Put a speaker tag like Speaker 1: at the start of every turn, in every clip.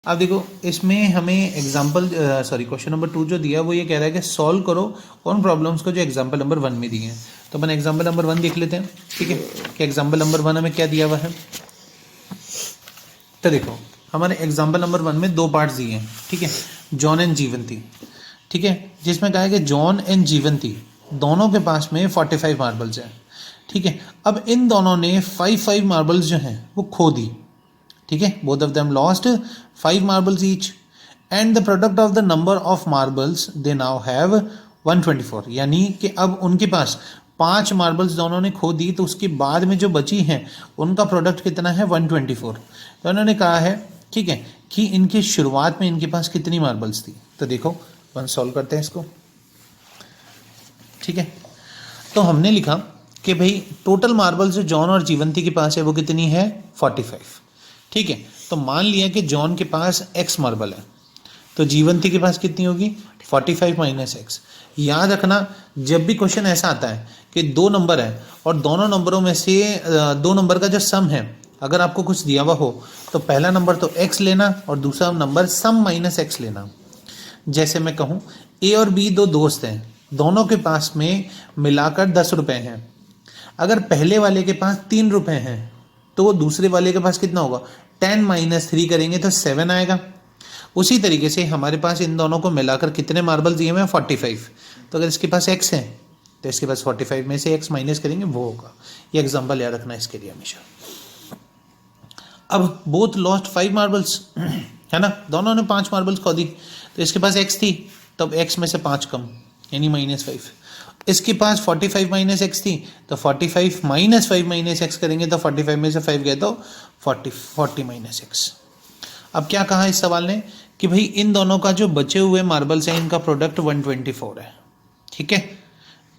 Speaker 1: अब देखो इसमें हमें एग्जाम्पल क्वेश्चन नंबर 2 जो दिया वो ये कह रहा है कि सॉल्व करो उन प्रॉब्लम्स को जो एग्जाम्पल नंबर 1 में दिए हैं। तो अपन एग्जाम्पल नंबर 1 देख लेते हैं, ठीक है, कि एग्जाम्पल नंबर 1 हमें क्या दिया हुआ है। तो देखो हमारे एग्जाम्पल नंबर 1 में 2 पार्ट्स दिए हैं, ठीक है, जॉन एंड जीवंती, ठीक है, जिसमें कहा है कि जॉन एंड जीवंती दोनों के पास में 45 मार्बल्स हैं, ठीक है। अब इन दोनों ने 5 मार्बल्स जो हैं वो खो दी, ठीक है, both of them lost 5 marbles each and the product of the number of marbles they now have 124, यानी कि अब उनके पास 5 मार्बल्स दोनों ने खो दी, तो उसके बाद में जो बची हैं उनका प्रोडक्ट कितना है 124। तो उन्होंने कहा है, ठीक है, कि इनकी शुरुआत में इनके पास कितनी मार्बल्स थी। तो देखो अपन सॉल्व करते हैं इसको, ठीक है। तो हमने लिखा कि भाई टोटल मार्बल्स जो जॉन और जीवंती के पास है वो कितनी है 45, ठीक है। तो मान लिया कि जॉन के पास x मार्बल है, तो जीवंती के पास कितनी होगी 45 माइनस एक्स। याद रखना जब भी क्वेश्चन ऐसा आता है कि 2 नंबर है और दोनों नंबरों में से 2 नंबर का जो सम है, अगर आपको कुछ दिया हुआ हो तो पहला नंबर तो x लेना और दूसरा नंबर सम माइनस एक्स लेना। जैसे मैं कहूँ a और b 2 दोस्त हैं, दोनों के पास में मिलाकर 10 रुपए हैं। अगर पहले वाले के पास 3 रुपए हैं तो दूसरे वाले के पास कितना होगा 10 माइनस 3 करेंगे तो 7 आएगा। उसी तरीके से हमारे पास इन दोनों को मिलाकर कितने मार्बल दिए हुए हैं 45। तो अगर इसके पास x है तो इसके पास 45 में से x माइनस करेंगे वो होगा। ये एग्जांपल याद रखना इसके लिए हमेशा। अब बोथ लॉस्ट 5 मार्बल्स है ना, दोनों ने 5 मार्बल्स खो दी, तो इसके पास x थी तब x में से 5 कम यानी -5। इसके पास 45 माइनस एक्स थी तो 45 माइनस 5 माइनस एक्स करेंगे तो 45 में से 5 गए तो 40 माइनस एक्स। अब क्या कहा इस सवाल ने कि भाई इन दोनों का जो बचे हुए मार्बल्स हैं इनका प्रोडक्ट 124 है, ठीक है।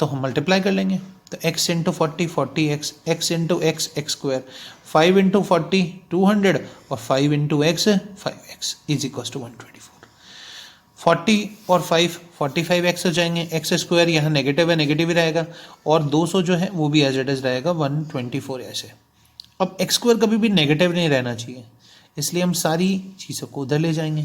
Speaker 1: तो हम मल्टीप्लाई कर लेंगे, तो x into 40 x, x into x x square, 5 into 40 200 और 5 into x 5x is equal to 124। 40 और 5 45x हो जाएंगे, एक्स स्क्वायर यहाँ नेगेटिव है नेगेटिव ही रहेगा और 200 जो है वो भी एज इट इज रहेगा 124 ऐसे। अब एक्स स्क्वायर कभी भी नेगेटिव नहीं रहना चाहिए, इसलिए हम सारी चीज़ों को उधर ले जाएंगे।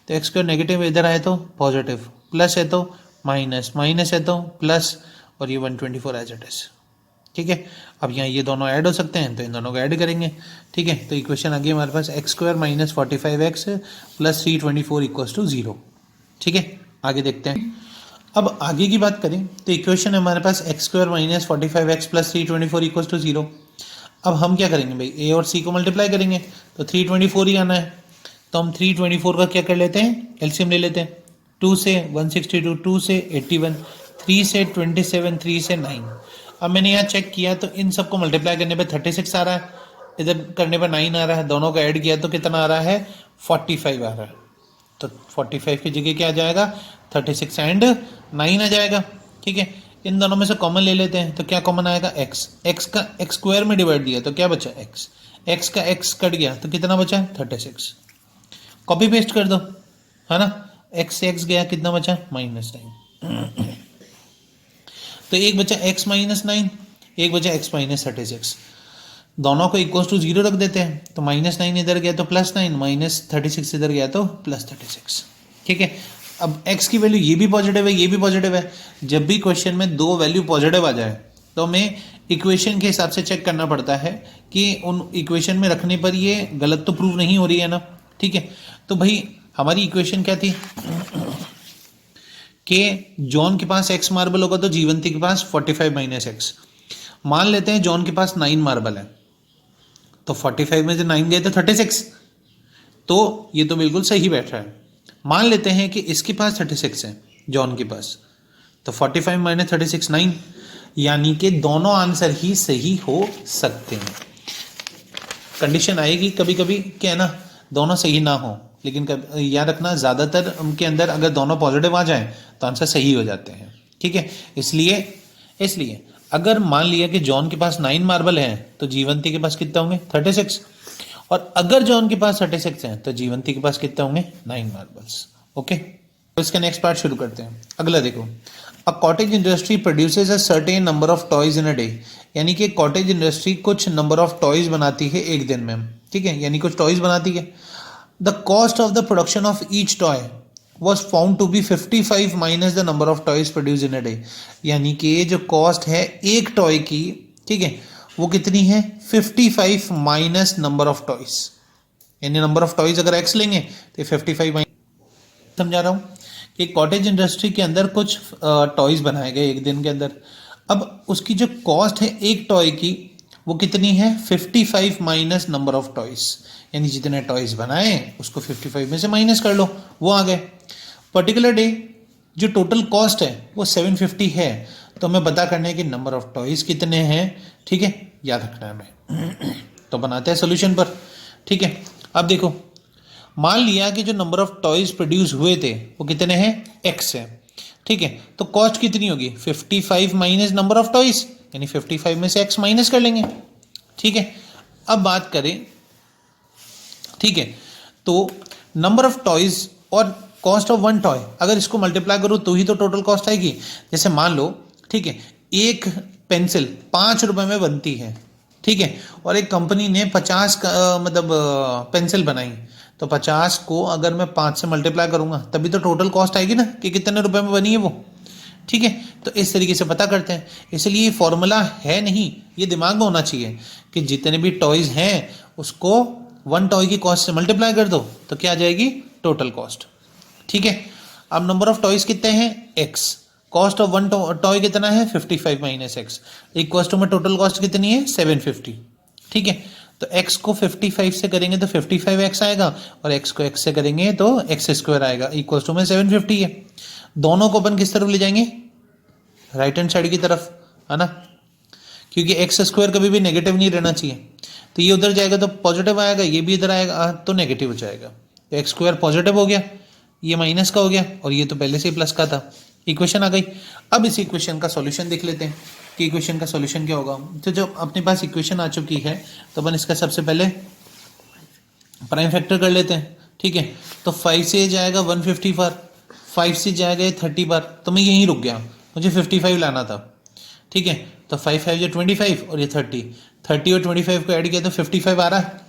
Speaker 1: तो एक्स स्क्वायर नेगेटिव इधर आए तो पॉजिटिव, प्लस है तो माइनस, माइनस है तो प्लस, और ये 124 एज इट इज, ठीक है। अब यहाँ ये दोनों ऐड हो सकते हैं तो इन दोनों को ऐड करेंगे, ठीक है। तो इक्वेशन आ गई हमारे पास x square minus 45x plus 324 equals to 0, ठीक है। आगे देखते हैं। अब आगे की बात करें तो इक्वेशन है हमारे पास x square minus 45x plus 324 equals to 0। अब हम क्या करेंगे भाई a और c को मल्टीप्लाई करेंगे तो 324 ही आना है, तो हम 324 का क्या कर लेते हैं एलसीएम ले लेते हैं। 2 से 162, 2 से 81, 3 से 27, 3 से 9। अब मैंने यहाँ चेक किया तो इन सबको मल्टीप्लाई करने पे 36 आ रहा है, इधर करने पे 9 आ रहा है, दोनों को ऐड किया तो कितना आ रहा है 45 आ रहा है। तो 45 की जगह क्या आ जाएगा 36 एंड 9 आ जाएगा, ठीक है। इन दोनों में से कॉमन ले लेते हैं तो क्या कॉमन आएगा x का x स्क्वायर में डिवाइड दिया तो क्या बचा x का x कट गया तो कितना बचा 36। कॉपी पेस्ट कर दो, है ना, x से x गया कितना बचा -9। तो एक बचा x -9, एक बचा x -36, दोनों को इक्वल टू 0 रख देते हैं तो -9 इधर गया तो +9, -36 इधर गया तो +36, ठीक है। अब x की वैल्यू ये भी पॉजिटिव है ये भी पॉजिटिव है, जब भी क्वेश्चन में 2 वैल्यू पॉजिटिव आ जाए तो हमें इक्वेशन के हिसाब से चेक करना पड़ता है कि उन इक्वेशन में रखने पर ये गलत तो प्रूव नहीं हो रही है ना, ठीक है। तो भाई हमारी इक्वेशन क्या थी कि जॉन के पास x मार्बल होगा तो जीवंती के पास 45 माइनस एक्स। मान लेते हैं जॉन के पास 9 मार्बल है तो 45 में से 9 गए तो 36, तो ये तो बिल्कुल सही बैठ रहा है। मान लेते हैं कि इसके पास 36 है जॉन के पास, तो 45 माइनस 36 9, यानी कि दोनों आंसर ही सही हो सकते हैं। कंडीशन आएगी कभी कभी क्या है ना दोनों सही ना हो, लेकिन याद रखना ज़्यादातर उनके अंदर अगर दोनों पॉजिटिव आ जाएं तो आंसर सही हो जाते हैं, ठीक है। इसलिए अगर मान लिया कि जॉन के पास 9 मार्बल है तो जीवंती के पास कितना होंगे 36, और अगर जॉन के पास 36 है तो जीवंती के पास कितने होंगे 9 मार्बल्स, ओके। तो इसका नेक्स्ट पार्ट शुरू करते हैं। अगला देखो, a cottage industry produces a certain number of toys in a day, यानी कि कॉटेज इंडस्ट्री कुछ नंबर ऑफ टॉयज बनाती है एक दिन में, ठीक है, यानी कुछ टॉयज बनाती है। The cost of the production of each toy was found to be 55 minus the number of toys produced in a day। यानी कि जो कॉस्ट है एक टॉय की, ठीक है, वो कितनी है 55 माइनस नंबर ऑफ टॉयज, यानी नंबर ऑफ टॉयज अगर एक्स लेंगे तो 55 माइनस, समझा रहा हूँ कि कॉटेज इंडस्ट्री के अंदर कुछ टॉयज बनाए गए एक दिन के अंदर। अब उसकी जो कॉस्ट है एक टॉय की वो कितनी है 55 माइनस नंबर ऑफ टॉयज, यानी जितने टॉयज बनाए उसको 55 में से माइनस कर लो, वो आ गए। पर्टिकुलर डे जो टोटल कॉस्ट है वो 750 है, तो हमें पता करना है कि नंबर ऑफ टॉयज कितने हैं, ठीक है, याद रखना है हमें। तो बनाते हैं सोल्यूशन पर, ठीक है। अब देखो, मान लिया कि जो नंबर ऑफ टॉयज प्रोड्यूस हुए थे वो कितने हैं एक्स है, ठीक है, तो कॉस्ट कितनी होगी 55 माइनस नंबर ऑफ टॉयज, यानी 55 में से x माइनस कर लेंगे, ठीक है। अब बात करें, ठीक है, तो नंबर ऑफ टॉयज और कॉस्ट ऑफ वन टॉय अगर इसको मल्टीप्लाई करो तो ही तो टोटल कॉस्ट आएगी। जैसे मान लो, ठीक है, एक पेंसिल 5 रुपए में बनती है, ठीक है, और एक कंपनी ने 50 पेंसिल बनाई, तो 50 को अगर मैं 5 से मल्टीप्लाई करूंगा तभी तो टोटल कॉस्ट आएगी ना, कि कितने रुपए में बनी है वो, ठीक है। तो इस तरीके से पता करते हैं। इसलिए ये फॉर्मूला है नहीं, ये दिमाग में होना चाहिए कि जितने भी टॉयज हैं उसको वन टॉय की कॉस्ट से मल्टीप्लाई कर दो तो क्या आ जाएगी टोटल कॉस्ट, ठीक है। अब नंबर ऑफ टॉयज कितने हैं x, cost of one toy कितना है 55 माइनस एक्स, इक्वल टू में टोटल कॉस्ट कितनी है 750, ठीक है। तो x को 55 से करेंगे तो 55x आएगा और x को x से करेंगे तो x स्क्वायर आएगा, इक्वल टू में 750 है। दोनों को अपन किस तरफ ले जाएंगे, राइट हैंड साइड की तरफ, है ना, क्योंकि एक्स स्क्वायर कभी भी नेगेटिव नहीं रहना चाहिए। तो ये उधर जाएगा तो पॉजिटिव आएगा, ये भी इधर आएगा तो नेगेटिव हो जाएगा। तो एक्स स्क्वायर पॉजिटिव हो गया, ये माइनस का हो गया और ये तो पहले से ही प्लस का था। इक्वेशन आ गई। अब इस इक्वेशन का सॉल्यूशन देख लेते हैं कि इक्वेशन का सॉल्यूशन क्या होगा। तो जब अपने पास इक्वेशन आ चुकी है तो अपन इसका सबसे पहले प्राइम फैक्टर कर लेते हैं, ठीक है। तो 5 से जाएगा 150 बार, 5 से जाएगा 30 बार, तो मैं यहीं रुक गया, मुझे 55 लाना था, ठीक है। तो 5 5 जो 25 और ये 30 और 25 को ऐड किया तो 55 आ रहा है,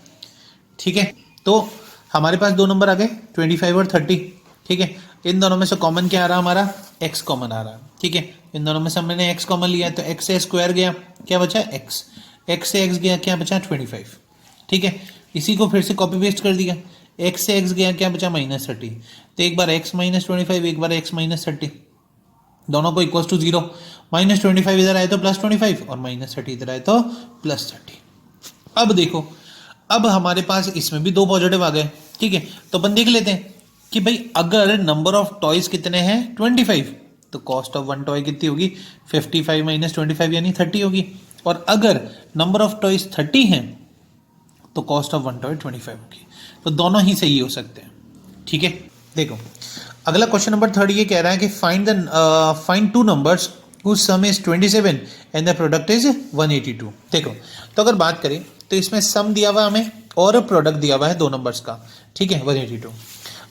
Speaker 1: ठीक है। तो हमारे पास दो नंबर आ गए 25 और 30, ठीक है। इन दोनों में से कॉमन क्या आ रहा है हमारा, x कॉमन आ रहा है, ठीक है। इन दोनों में से हमने x कॉमन लिया तो x से स्क्वायर गया, क्या बचा x से x गया, क्या बचा 25, ठीक है। इसी को फिर से कॉपी पेस्ट कर दिया, x से x गया, क्या बचा -30। तो एक बार x -25, एक बार x -30, दोनों को इक्वल टू 0, -25 इधर आए तो +25 और -30 इधर आए तो +30। अब देखो, अब हमारे पास इसमें भी दो पॉजिटिव आ गए, ठीक है। तो अपन देख लेते हैं कि भाई अगर नंबर ऑफ टॉयज कितने हैं 25, तो कॉस्ट ऑफ वन टॉय कितनी होगी 55 - 25 यानी 30 होगी। और अगर नंबर ऑफ टॉयज 30 हैं तो कॉस्ट ऑफ वन टॉय 25 होगी। तो दोनों ही सही हो सकते हैं, ठीक है। देखो अगला क्वेश्चन नंबर 3 ये कह रहा है कि find two numbers whose sum is 27 and the product is 182। देखो, तो अगर बात करें तो इसमें सम दिया हुआ हमें और प्रोडक्ट दिया हुआ है दो नंबर्स का, ठीक है, 182।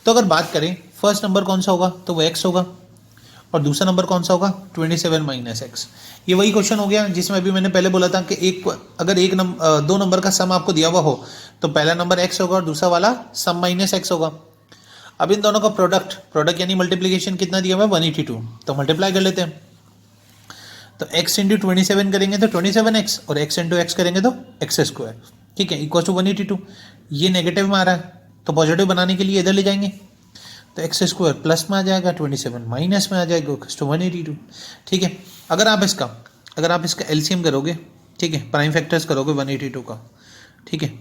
Speaker 1: तो अगर बात करें फर्स्ट नंबर कौन सा होगा तो वो x होगा और दूसरा नंबर कौन सा होगा 27 - x। ये वही क्वेश्चन हो गया जिसमें अभी मैंने पहले बोला था कि अगर दो नंबर का सम आपको दिया हुआ हो तो पहला नंबर x होगा और दूसरा वाला सम -x होगा। अब इन दोनों का प्रोडक्ट यानी मल्टीप्लीकेशन कितना दिया हुआ है 182, तो मल्टीप्लाई कर लेते हैं। तो x इंटू 27 करेंगे तो 27x और x इंटू x करेंगे तो x स्क्वायर, ठीक है, इक्वल टू 182। ये नेगेटिव में आ रहा है तो पॉजिटिव बनाने के लिए इधर ले जाएंगे, तो x स्क्वायर प्लस में आ जाएगा, 27 माइनस में आ जाएगा, इक्वल टू 182, ठीक है। अगर आप इसका एलसीएम करोगे, ठीक है, प्राइम फैक्टर्स करोगे 182 का, ठीक है,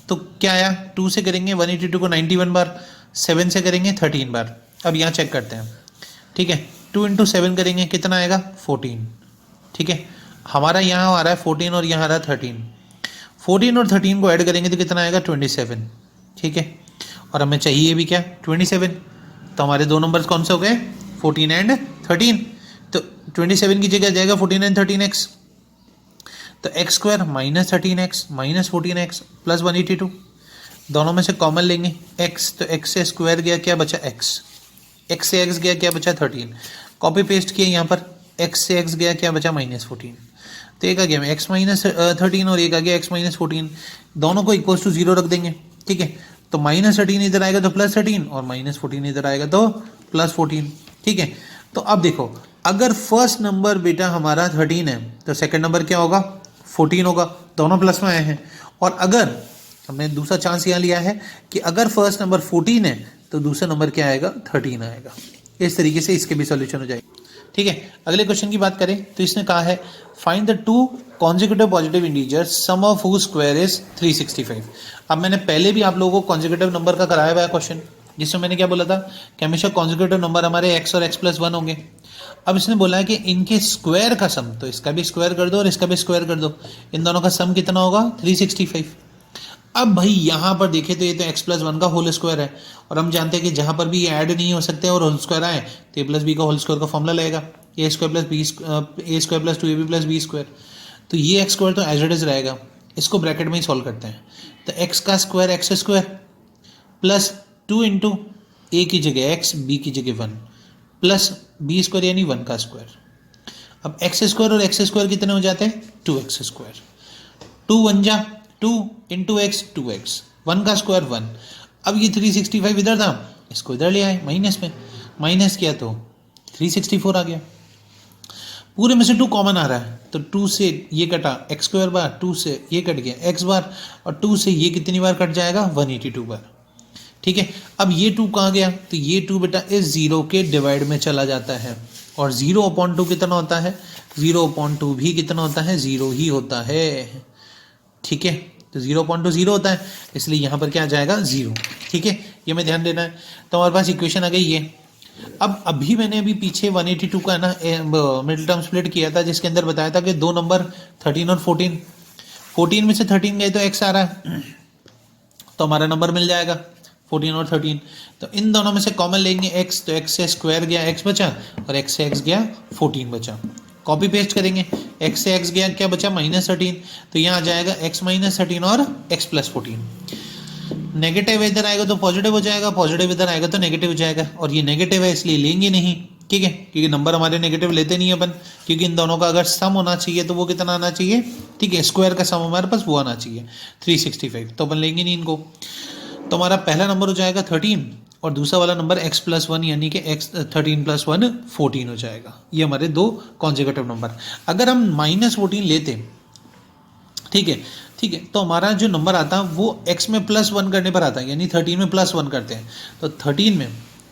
Speaker 1: तो क्या आया 2 से करेंगे 182 को 91 बार, 7 से करेंगे 13 बार। अब यहाँ चेक करते हैं, ठीक है, 2 इंटू 7 करेंगे कितना आएगा 14, ठीक है। हमारा यहाँ आ रहा है 14 और यहाँ आ रहा है 13, 14 और 13 को ऐड करेंगे तो कितना आएगा 27, ठीक है। और हमें चाहिए भी क्या 27, तो हमारे दो नंबर्स कौन से हो गए 14 एंड 13। तो 27 की जगह जाएगा 14 एंड 13x, तो x square -13x -14x plus 182, दोनों में से कॉमन लेंगे x, तो x से स्क्वायर गया, क्या बचा x से x गया, क्या बचा 13, कॉपी पेस्ट किया यहाँ पर, x से x गया, क्या बचा -14, तो एक आ गया x -13 और एक आ गया x -14, दोनों को इक्वल टू 0 रख देंगे, ठीक है। तो -13 इधर आएगा तो +13 और -14 इधर आएगा तो +14। ठीक है, तो अब देखो अगर फर्स्ट नंबर बेटा हमारा 13 है तो सेकंड नंबर क्या होगा 14 होगा, दोनों प्लस में आए हैं। और अगर हमने दूसरा चांस यहाँ लिया है कि अगर फर्स्ट नंबर 14 है तो दूसरा नंबर क्या आएगा 13 आएगा। इस तरीके से इसके भी सॉल्यूशन हो जाएगा। ठीक है, अगले क्वेश्चन की बात करें तो इसने कहा है find the 2 consecutive positive integers sum of whose square is 365। अब मैंने पहले भी आप लोगों को कॉन्जिक्यूटिव नंबर का कराया हुआ है क्वेश्चन, जिसमें मैंने क्या बोला था कि हमेशा कॉन्जिक्यूटिव नंबर हमारे x और x+1 होंगे। अब इसने बोला है कि इनके स्क्वायर का सम, तो इसका भी स्क्वायर कर दो और इसका भी स्क्वायर कर दो, इन दोनों का सम कितना होगा 365। अब भाई यहां पर देखें तो ये तो x+1 का होल स्क्वायर है और हम जानते हैं कि जहां पर भी ये ऐड नहीं हो सकते और होल स्क्वायर आए तो a+b का होल स्क्वायर का फॉर्मूला लगेगा a² + 2ab+b²। तो ये x स्क्वायर तो एज इट इज रहेगा, इसको ब्रैकेट में ही सॉल्व करते हैं। तो x का square x² plus 2 into a की जगह x, b की जगह 1 प्लस b² यानी 1 का स्क्वायर। अब x² और x² कितने हो जाते हैं 2x²। 2 1 जा 2 इंटू x 2x, 1 का स्क्वायर 1। अब ये 365 इधर था, इसको इधर ले आए माइनस में, माइनस किया तो 364 आ गया। पूरे में से 2 कॉमन आ रहा है तो 2 से ये कटा x² बार, 2 से ये कट गया x बार और 2 से ये कितनी बार कट जाएगा 182 बार। ठीक है, अब ये 2 कहाँ गया तो ये 2 बेटा इस 0 के डिवाइड में चला जाता है और 0/2 कितना होता है 0/2 भी कितना होता है 0 ही होता है। ठीक है, तो 0/2 0 होता है, इसलिए यहाँ पर क्या आ जाएगा 0। ठीक है, ये में ध्यान देना है। तो हमारे पास इक्वेशन आ गई ये। अब अभी मैंने अभी पीछे 182 का ना मिडिल टर्म स्प्लिट किया था, जिसके अंदर बताया था कि 2 नंबर 13 और 14 में से 13 गए तो x आ रहा है तो हमारा नंबर मिल जाएगा 14 और 13। तो इन दोनों में से कॉमन लेंगे x, तो x से स्क्वायर गया x बचा और x से x गया 14 बचा। कॉपी पेस्ट करेंगे, x से x गया क्या बचा -13, तो यहाँ आ जाएगा x -13 और x+14। नेगेटिव इधर आएगा तो पॉजिटिव हो जाएगा, पॉजिटिव इधर आएगा तो नेगेटिव हो जाएगा और ये नेगेटिव है इसलिए लेंगे नहीं। ठीक है, क्योंकि नंबर हमारे नेगेटिव लेते नहीं अपन, क्योंकि इन दोनों का अगर सम होना चाहिए तो वो कितना आना चाहिए। ठीक है, स्क्वायर का सम हमारे पास वो आना चाहिए 365, तो अपन लेंगे नहीं इनको। तो हमारा पहला नंबर हो जाएगा 13 और दूसरा वाला नंबर x+1 यानी कि x 13 + 1 14 हो जाएगा। ये हमारे 2 कॉन्जिक्यूटिव नंबर। अगर हम -14 लेते, ठीक है, तो हमारा जो नंबर आता है वो x में +1 करने पर आता है, यानी 13 में +1 करते हैं। तो 13 में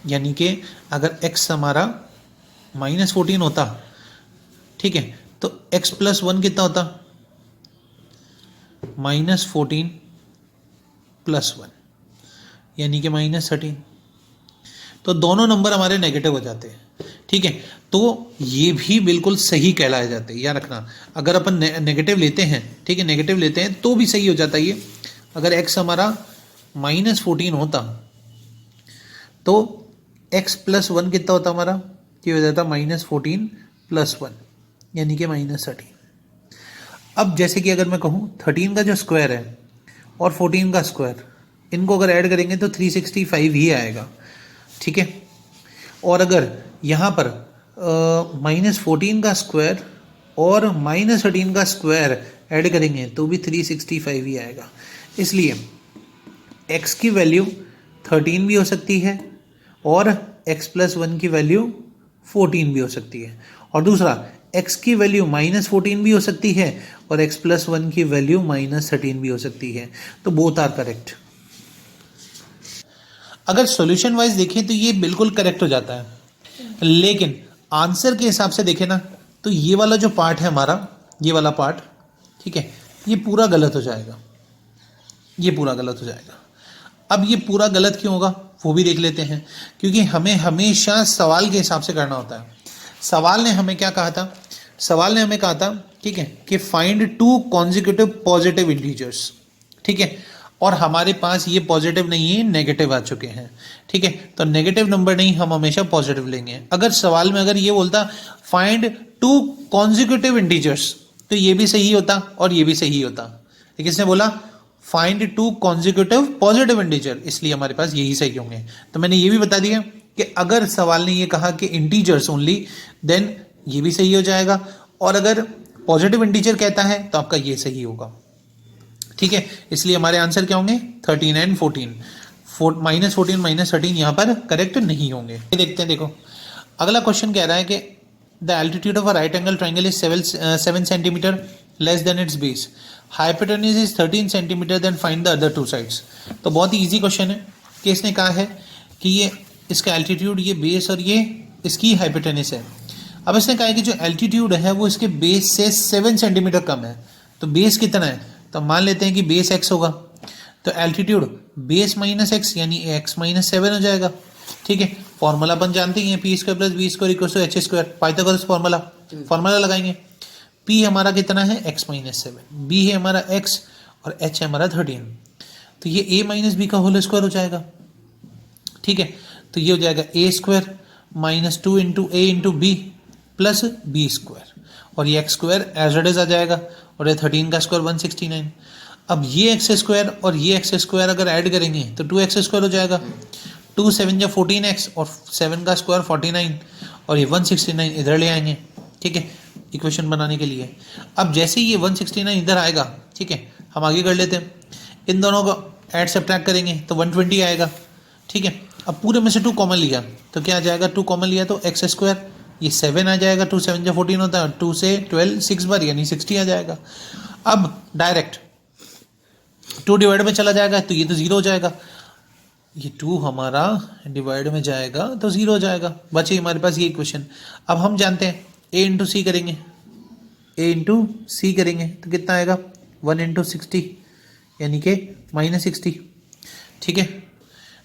Speaker 1: यानी कि अगर x हमारा -14 होता, ठीक है, तो x+1 कितना होता -14 + 1 यानी कि -13। तो दोनों नंबर हमारे नेगेटिव हो जाते हैं। ठीक है, तो ये भी बिल्कुल सही कहलाए जाते हैं, याद रखना। अगर अपन नेगेटिव लेते हैं, ठीक है, नेगेटिव लेते हैं तो भी सही हो जाता है ये। अगर x हमारा -14 होता तो x+1 कितना होता हमारा, ये हो जाता -14 + 1 यानी कि -13। अब जैसे कि अगर मैं कहूँ 13 का जो स्क्वायर है और 14 का स्क्वायर, इनको अगर ऐड करेंगे तो 365 ही आएगा। ठीक है, और अगर यहाँ पर -14 का स्क्वायर और -13 का स्क्वायर ऐड करेंगे तो भी 365 ही आएगा। इसलिए x की वैल्यू 13 भी हो सकती है और x+1 की वैल्यू 14 भी हो सकती है, और दूसरा x की वैल्यू -14 भी हो सकती है और x+1 की वैल्यू -13 भी हो सकती है। तो बोथ आर करेक्ट। अगर सॉल्यूशन वाइज देखें तो ये बिल्कुल करेक्ट हो जाता है, लेकिन आंसर के हिसाब से देखें ना तो ये वाला जो पार्ट है हमारा, ये वाला पार्ट, ठीक है, ये पूरा गलत हो जाएगा, ये पूरा गलत हो जाएगा। अब ये पूरा गलत क्यों होगा वो भी देख लेते हैं, क्योंकि हमें हमेशा सवाल के हिसाब से करना होता है। सवाल ने हमें क्या कहा था, सवाल ने हमें कहा था, ठीक है, कि फाइंड 2 कॉन्जिक्यूटिव पॉजिटिव इंटीजर्स। ठीक है, और हमारे पास ये पॉजिटिव नहीं है, नेगेटिव आ चुके हैं। ठीक है, तो नेगेटिव नंबर नहीं, हम हमेशा पॉजिटिव लेंगे। अगर सवाल में अगर ये बोलता फाइंड 2 कॉन्जिक्यूटिव इंटीजर्स तो ये भी सही होता और ये भी सही होता, लेकिन इसने बोला फाइंड 2 कॉन्जिक्यूटिव पॉजिटिव इंटीजर, इसलिए हमारे पास यही सही होंगे। तो मैंने ये भी बता दिया कि अगर सवाल ने ये कहा कि इंटीजर्स ओनली, देन ये भी सही हो जाएगा, और अगर पॉजिटिव इंटीजर कहता है तो आपका ये सही होगा। ठीक है, इसलिए हमारे आंसर क्या होंगे 13 एंड 14। -14 -13 यहाँ पर करेक्ट नहीं होंगे। ये देखते हैं, देखो अगला क्वेश्चन कह रहा है कि the altitude of a right angle triangle is 7 centimetre less than its base, hypotenuse is 13 centimetre, then find the other two sides. तो बहुत ही ईजी क्वेश्चन है कि इसने कहा है कि ये इसका एल्टीट्यूड, ये बेस और ये इसकी हाइपोटेन्यूज है। अब इसने कहा है कि जो एल्टीट्यूड है वो इसके बेस से 7 सेंटीमीटर कम है, तो बेस कितना है, तो मान लेते हैं कि बेस x होगा, तो एल्टीट्यूड बेस माइनस एक्स यानी x माइनस 7 हो जाएगा। ठीक है, फॉर्मूला अपन जानते ही हैं, p square plus b square equal to h square, Pythagoras formula लगाएंगे। p हमारा कितना है x माइनस 7, b है हमारा x और h है हमारा 13, तो ये a माइनस बी का होल स्क्वायर हो जाएगा। ठीक है, तो ये हो जाएगा a square minus 2 into a into b plus b square, और ये x square as it is आ जाएगा, और ये 13 का स्क्वायर 169। अब ये एक्स स्क्वायर और ये एक्स स्क्वायर अगर ऐड करेंगे तो 2x स्क्वायर हो जाएगा, 2 7 जा 14x और 7 का स्क्वायर 49, और ये 169 इधर ले आएंगे। ठीक है, इक्वेशन बनाने के लिए। अब जैसे ही ये 169 इधर आएगा, ठीक है, हम आगे कर लेते हैं, इन दोनों को ऐड सब्ट्रैक्ट करेंगे तो 120 आएगा। ठीक है, अब पूरे में से 2 कॉमन लिया तो क्या आ जाएगा, 2 कॉमन लिया तो एक्स स्क्वायर, ये 7 आ जाएगा, 2 7 जा 14 होता है, 2 से 12 6 बार यानी 60 आ जाएगा। अब डायरेक्ट 2 डिवाइड में चला जाएगा तो ये तो 0 हो जाएगा, ये 2 हमारा डिवाइड में जाएगा तो 0 हो जाएगा, बचे हमारे पास ये इक्वेशन। अब हम जानते हैं a इंटू सी करेंगे, a इंटू सी करेंगे तो कितना आएगा, 1 इंटू 60 यानी कि माइनस 60। ठीक है,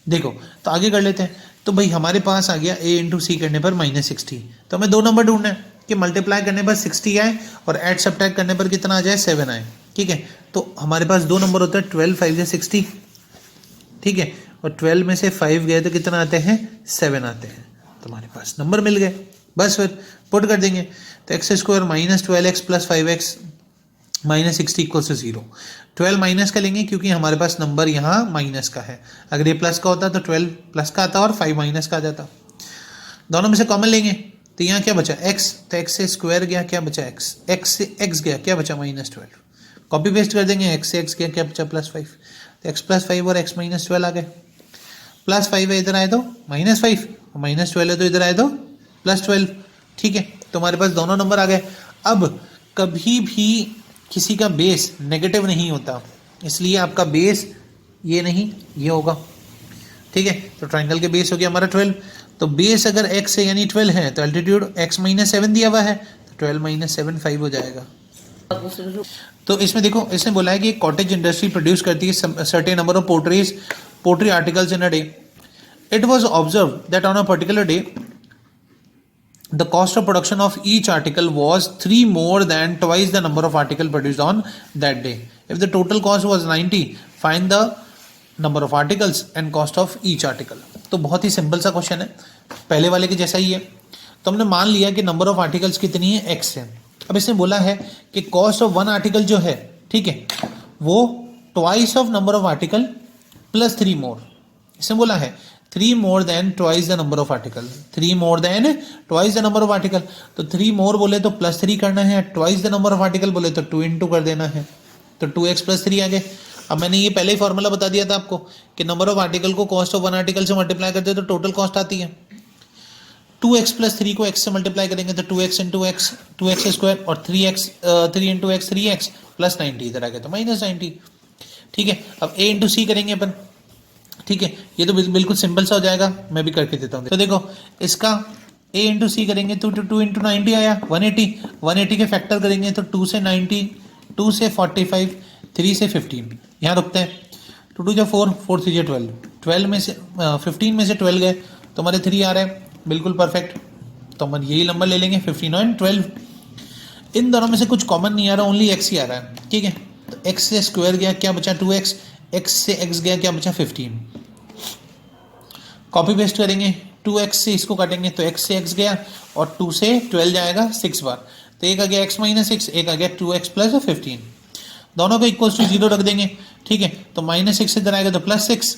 Speaker 1: देखो तो आगे कर लेते हैं, तो भाई हमारे पास आ गया a इंटू सी करने पर माइनस 60, तो हमें 2 नंबर ढूंढना है कि मल्टीप्लाई करने पर 60 आए और ऐड सब्ट्रैक्ट करने पर कितना आ जाए, 7 आए। ठीक है, तो हमारे पास 2 नंबर होता है, 12 5 जा 60। ठीक है, और 12 में से 5 गए तो कितना आते हैं, 7 आते हैं, तो हमारे पास नंबर मिल गए। बस फिर पुट कर देंगे, तो x square minus 12x plus 5x minus 60 equal to 0। 12 minus का लेंगे क्योंकि हमारे पास नंबर यहाँ माइनस का है, अगर ये प्लस का होता तो 12 प्लस का आता और 5 माइनस का आ जाता। दोनों में से कॉमन लेंगे तो यहाँ क्या बचा x, तो x से स्क्वायर गया, क्या बचा x, x से x गया, क्या बचा माइनस 12। कॉपी पेस्ट कर देंगे, x से x गया, क्या बचा प्लस 5, तो x प्लस 5 और x माइनस 12 आ गए। प्लस 5 है इधर आए तो माइनस 5, और माइनस 12 है तो इधर आए तो प्लस 12। ठीक है, तो हमारे पास दोनों नंबर आ गए। अब कभी भी किसी का बेस नेगेटिव नहीं होता, इसलिए आपका बेस ये नहीं ये होगा। ठीक है, तो ट्राइंगल के बेस हो गया हमारा 12, तो बेस अगर x है यानी 12 है तो एल्टीट्यूड x माइनस 7 दिया हुआ है, तो 12 माइनस 7 5 हो जाएगा। तो इसमें देखो, इसने बोला है कि कॉटेज इंडस्ट्री प्रोड्यूस करती है certain number of pottery articles in a day. It was observe that on a particular day the cost of production of each article was 3 more than twice the number of article produced on that day. If the total cost was 90, find the number of articles and cost of each article. तो बहुत ही simple सा question है, पहले वाले के जैसा ही है। तो हमने मान लिया कि नंबर ऑफ आर्टिकल्स कितनी है, x है। अब इसने बोला है कि कॉस्ट ऑफ 1 आर्टिकल जो है, ठीक है, वो twice of number of article plus 3 मोर। इसने बोला है 3 more than twice the number of article, 3 more than twice the number of article। तो 3 more बोले तो प्लस 3 करना है, twice the number of article बोले तो 2 into कर देना है, तो 2x प्लस 3 आ गए। अब मैंने ये पहले ही फॉर्मूला बता दिया था आपको कि नंबर ऑफ आर्टिकल को कॉस्ट ऑफ 1 आर्टिकल से मल्टीप्लाई करते हैं तो टोटल कॉस्ट आती है। 2x प्लस 3 को x से मल्टीप्लाई करेंगे तो 2x into x, 2x square, और 3 इंटू एक्स 3x प्लस 90 इधर आ गया तो माइनस 90। ठीक है, अब a इंटू सी करेंगे अपन। ठीक है, ये तो बिल्कुल सिंपल सा हो जाएगा, मैं भी करके देता हूँ। तो देखो इसका a इंटू सी करेंगे तो 2 इंटू 90 आया 180, 180 के फैक्टर करेंगे तो 2 से 90, 2 से 45, 3 से 15, यहाँ रुकते हैं। 2 2 4, 4 3 12, 12 में से 15 में से 12 गए तो हमारे 3 आ रहे हैं, बिल्कुल परफेक्ट। तो हम यही नंबर ले लेंगे 15 और 12। इन दोनों में से कुछ कॉमन नहीं आ रहा, ओनली x ही आ रहा है। ठीक है, तो x से स्क्वायर गया, क्या बचा 2x, x से x गया, क्या बचा 15। कॉपी पेस्ट करेंगे, 2x से इसको काटेंगे तो x से x गया और 2 से 12 जाएगा 6 बार, तो एक आ गया x माइनस 6, एक आ गया 2x प्लस 15। दोनों को इक्वल टू 0 रख देंगे। ठीक है, तो माइनस 6 इधर आएगा तो प्लस 6,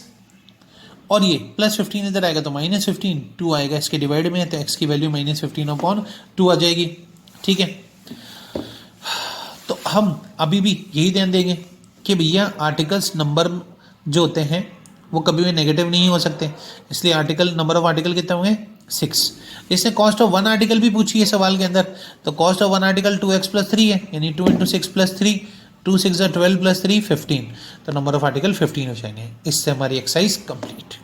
Speaker 1: और ये प्लस 15 इधर आएगा तो माइनस 15, 2 आएगा इसके डिवाइड में, तो x की वैल्यू माइनस 15/2 आ जाएगी। ठीक है, तो हम अभी भी यही ध्यान देंगे कि भैया आर्टिकल्स नंबर जो होते हैं वो कभी भी नेगेटिव नहीं हो सकते, इसलिए आर्टिकल नंबर ऑफ आर्टिकल कितने होंगे 6। इसने कॉस्ट ऑफ वन आर्टिकल भी पूछी है सवाल के अंदर, तो cost of one article 2x + 3 है, यानी 2 × 6 + 3, 2 6 12 + 3 15, तो नंबर ऑफ आर्टिकल 15 हो जाएंगे। इससे हमारी एक्सरसाइज कंप्लीट।